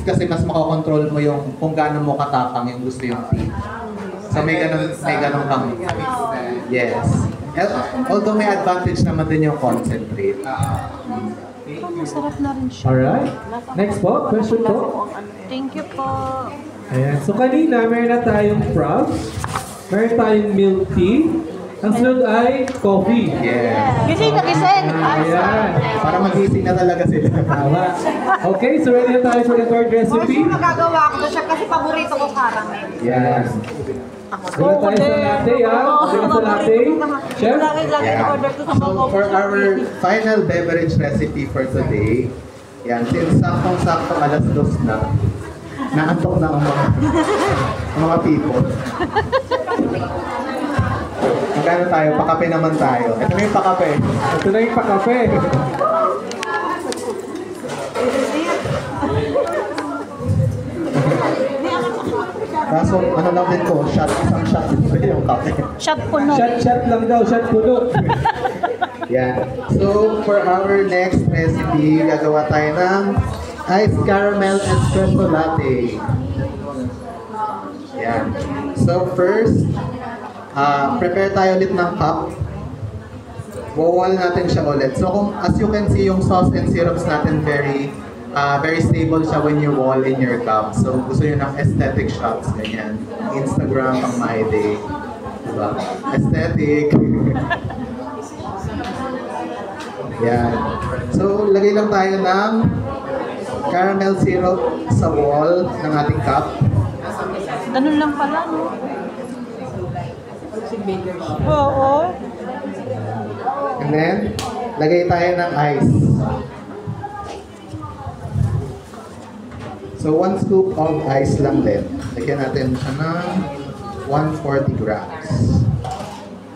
kasi mas makakontrol mo yung kung gaano mo katapang yung gusto yung tea. So may ganun kang mix. Yes. Although may advantage naman din yung concentrate. Masarap na rin siya. Alright. Next po, question po. Thank you po. Ayan. So kanina, meron na tayong frogs. Meron tayong milk tea. Ang sunod ay coffee. Yes. Gising na gising! Ayan. Para magising na talaga sila. Tama. Okay, so ready na tayo for the third recipe. Magagawa ko siya kasi paborito ko caramel. Yes. Wala tayo sa latte, ha? Wala sa latte. Chef? Yeah. So for our final beverage recipe for today, yan, since saktong-sakto alas 2 na, naantok na ang mga people. Magkano tayo? Pakape naman tayo. Ito na yung pakape. Ito na yung pakape. Kaso, ano lang din ko, isang shot din pa yung kape. Shot puno. Shot lang daw, shot puno. Yan. So, for our next recipe, gagawa tayo ng iced caramel espresso latte. Yan. So, first, prepare tayo ulit ng cup. Wawal natin siya ulit. So, as you can see, yung sauce and syrups natin very stable siya when you wall in your cup. So, gusto nyo ng aesthetic shots, ganyan. Instagram, pang my day. Diba? Aesthetic. Yan. So, lagay lang tayo ng caramel syrup sa wall ng ating cup. Ganun lang pala, no? Oo. And then, lagay tayo ng ice. So, 1 scoop of ice lang din. Lagyan natin siya ng 140 grams.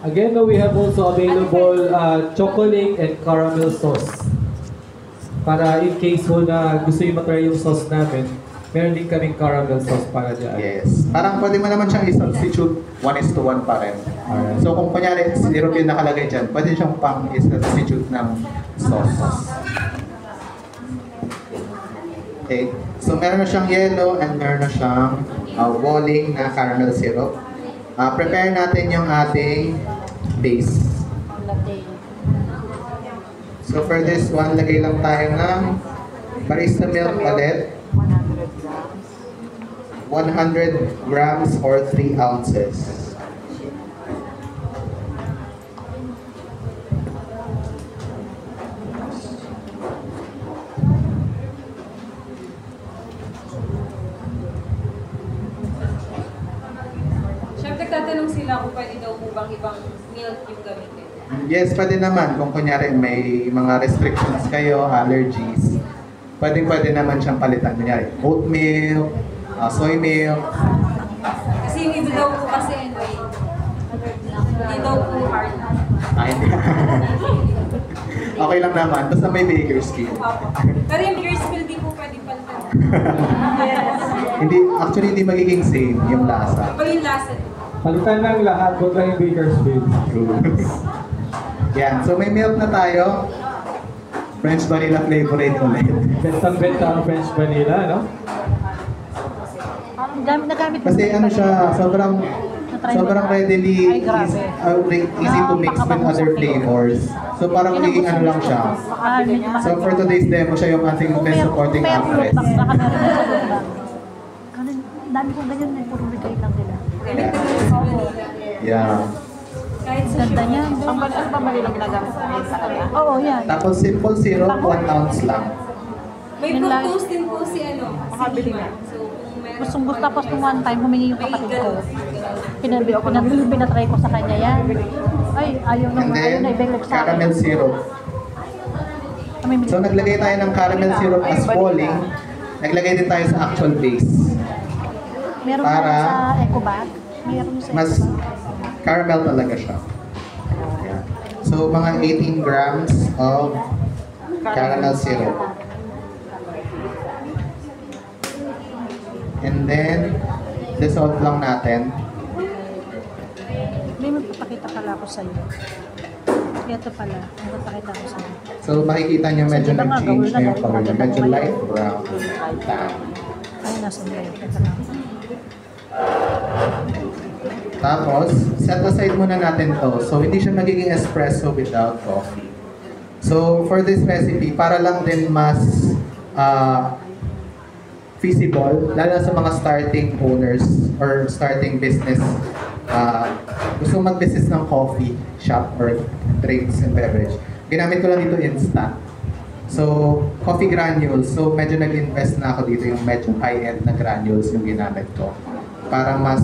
Again, no, we have also available chocolate and caramel sauce. Para in case mo na gusto yung matry yung sauce namin, meron din kaming caramel sauce para dyan. Yes. Parang pwede mo naman siyang i-substitute 1:1 pa rin. Alright. So, kung kunyari, syrup yung nakalagay dyan, pwede siyang pang i-substitute ng sauce. Okay. So, meron na siyang yellow and meron na siyang walling na caramel syrup. Prepare natin yung ating base. So, for this one, lagay lang tayo ng barista milk ulit. 100 grams or 3 ounces. Chef, nagtatanong sila kung pwede daw po bang ibang milk yung gamitin. Yes, pwede naman. Kung kunyari may mga restrictions kayo, allergies, pwede naman siyang palitan. Kunyari, oat milk, soy milk. Kasi yung iba daw po kasi anyway, hindi daw po hard. Hindi. Okay lang naman. Basta may baker's skill. Pero yung beer spill di po pwede palitan. Actually, hindi magiging same yung lasa. Iba yung lasa. Palitan ng lahat, huwag lang yung Bakersfield. Yan. So, may milk na tayo. French vanilla flavoring ulit. Bentang-benta ang French vanilla, no? Nagamit Kasi ano siya, sobrang readily easy to mix with other flavors. So parang magiging ano lang siya. So for today's demo, siya yung ating best supporting actress. Dami kong ganyan, may puro bigay lang nila. Yeah. Kahit sa Ganda niya. Ang pamali lang ginagamit sa kanya. Oo, yan. Tapos simple syrup, 1 ounce lang. May Yun lang. fructose din po si ano. Makabili nga. So kung meron Gustong gusto, tapos nung one time, humingi yung kapatid ko. Pinatry ko sa kanya yan. Ay, ayaw And then, na ibigay sa akin. caramel syrup. So naglagay tayo ng caramel syrup as walling. Naglagay din tayo sa actual base. Meron para na sa eco bag. Meron sa Mas eco bag. caramel talaga siya. Yeah. So mga 18 grams of caramel syrup. And then, dissolve lang natin. May magpapakita pala ako sa'yo. Ito pala, magpapakita ako sa'yo. So makikita nyo medyo Sige, nag-change gawin na yung na, color niya. gawin na. Medyo light brown. Tan. Nasa ba yun? Teka lang. Tapos, set aside muna natin to. So, hindi siya magiging espresso without coffee. So, for this recipe, para lang din mas feasible, lalo sa mga starting owners or starting business, gusto mag-business ng coffee shop or drinks and beverage. Ginamit ko lang dito instant. So, coffee granules. So, medyo nag-invest na ako dito yung medyo high-end na granules yung ginamit ko. Para mas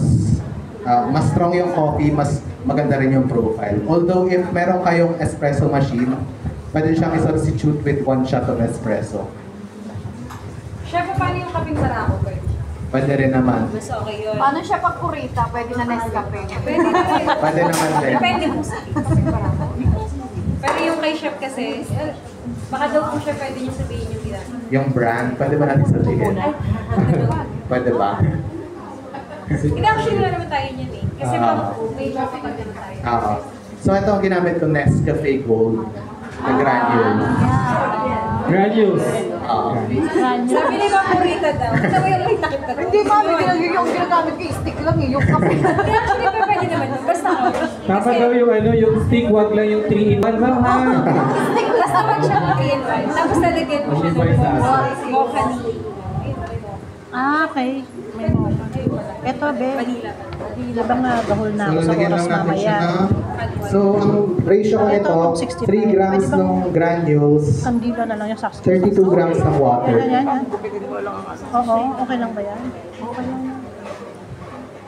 strong yung coffee, mas maganda rin yung profile. Although, if meron kayong espresso machine, pwede siyang i-substitute with 1 shot of espresso. Chef, paano yung kaping barako? Pwede rin naman. Mas okay yun. Paano siya pag kurita? Pwede na Nescafe. Pwede na rin. Pwede naman din. Depende po sa kaping barako. Pero yung kay chef kasi, baka daw po siya pwede niya sabihin yung ginagawa. Yung brand, pwede ba natin sabihin? Pwede ba? Hindi, actually wala naman tayo niyan eh. Kasi may coffee pa din tayo. Oo. So ito ang ginamit ko, Nescafe Gold na granules. Granules. Oo. Sabi ni Ma'am Purita daw. Sabi yung may takip na daw. Hindi mami, yung ginagamit ko yung stick lang eh, yung kape. Actually, pwede naman yun. Basta Tama daw yung yung stick, wag lang yung 3-in-1, ma'am ha? basta wag siya mag-in-1. Tapos nalagyan mo siya ng mocha Ah, okay. May mocha. Ito, be. vanilla. Ibang gahol na ako So sa lagyan oras lang natin mamaya. siya na... So ang ratio ko ito, 3 grams ng granules, Kandila na lang yung saksa. 32 grams ng water. Yan. Oo, okay lang ba yan? Okay lang.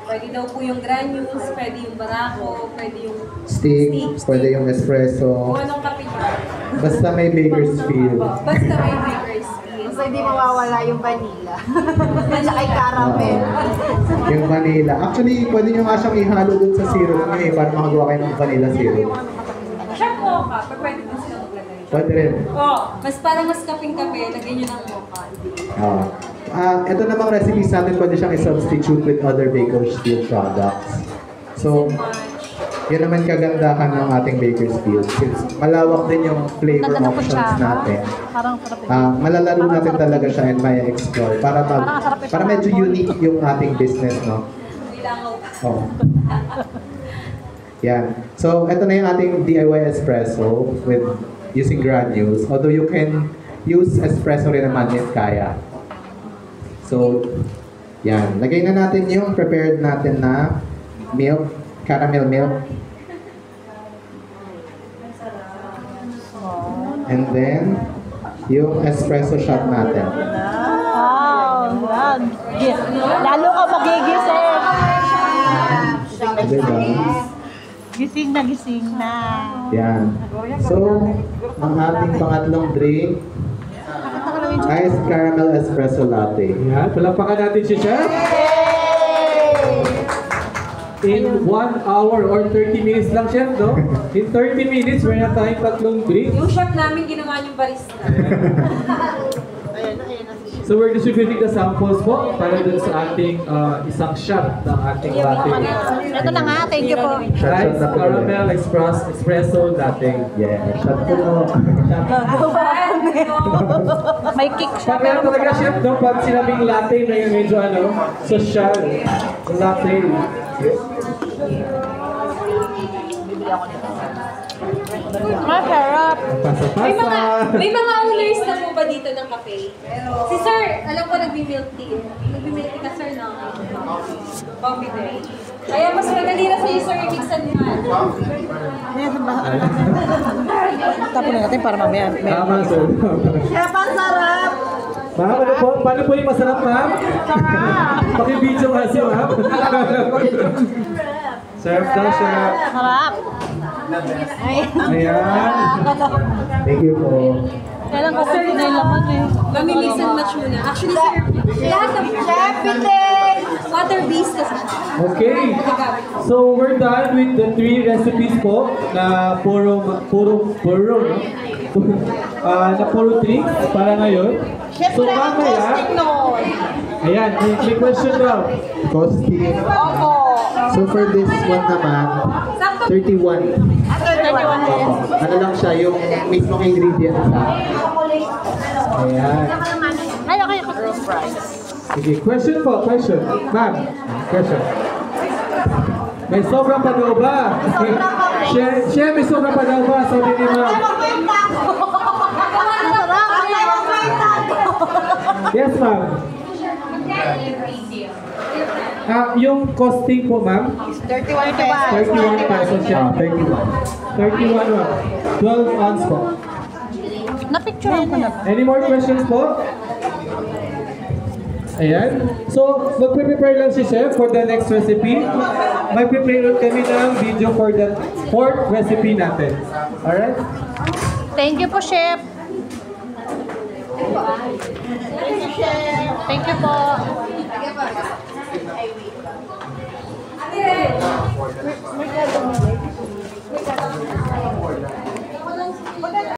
Pwede daw po yung granules, pwede yung barako, pwede yung Stick, pwede yung espresso. kung anong kape niya. Basta may baker's feel. Basta may baker's feel. So hindi mawawala yung vanilla. Tsaka yung caramel. Yung vanilla. Actually, pwede nyo nga siyang ihalo dun sa syrup nyo eh, para makagawa kayo ng vanilla syrup. Siya mocha, pero pwede din sila maglagay. Pwede rin. Mas parang mas kaping-kape, lagyan nyo ng mocha. Ito namang recipes natin, pwede siyang i-substitute with other baker's field products. So, yun naman kagandahan ng ating baker's field. Since malawak din yung flavor Ganda ng options kutsara. natin. Parang sarap. Malalaro natin talaga siya and may explore para medyo unique yung ating business, no? Bilangaw. Oh. Yan. So, ito na yung ating DIY espresso with using granules. Although you can use espresso rin naman if kaya. So, yan. Lagay na natin yung prepared natin na milk, caramel milk. And then, yung espresso shot natin. Wow, yan. Lalo ka magigising. Diba? Gising na. Yan. So, ang ating pangatlong drink, iced caramel espresso latte. Yan, palapakan natin si Chef. In 1 hour or 30 minutes lang, Chef, no? In 30 minutes, meron na tayong tatlong drinks. Yung chef namin ginawa yung barista. So we're distributing the samples po para dun sa ating isang shot ng ating latte. Ito na nga, thank you po. Shot Rice, na po. caramel, espresso, latte. Yeah, shot po mo. May kick siya. Pagkaya talaga, Chef, no? Pag sinabing latte na yung medyo social. Latte. Masarap. Pasa-pasa. May mga owners na po ba dito ng cafe? Si Sir, alam ko nagbi-milk tea. Nagbi-milk tea ka, Sir, no? Coffee day. Kaya mas madali na sa'yo, Sir, i-mixan yan. Tapos na natin para mamaya. Tama, sir. Chef, ang sarap! Ma'am, paano po yung masarap, ma'am? Pakibidyo nga si ma'am. Serve daw, chef. Sarap. Ayan. Thank you po. Kailan ko kasi na yung laman eh. Mami-mix and match muna. Actually, Sir, lahat ng Chef, bitin! water-based kasi siya. Okay. So, we're done with the 3 recipes po na puro drinks para ngayon. Chef, So, wala kang mamaya, toasting noon. ayan, may question daw. Costing. Opo. So for this one naman, 31. Opo. Ano lang siya, yung mismong ingredient sa. Ayan. Ay, okay. Sige, question po, question. Ma'am, question. May sobra pa daw ba? Siya may sobra pa daw ba? Sabi ni ma'am. Yes, ma'am. Yung costing po, ma'am? 31 pesos. 31 pesos siya. 31. 31 ma'am. 12 ounce po. Napicturean ko na ba? Any more questions po? Ayan. So, magpe-prepare lang si Chef for the next recipe. Mag-prepare ulit kami ng video for the fourth recipe natin. Alright? Thank you po, Chef. Thank you po. Ate Red! May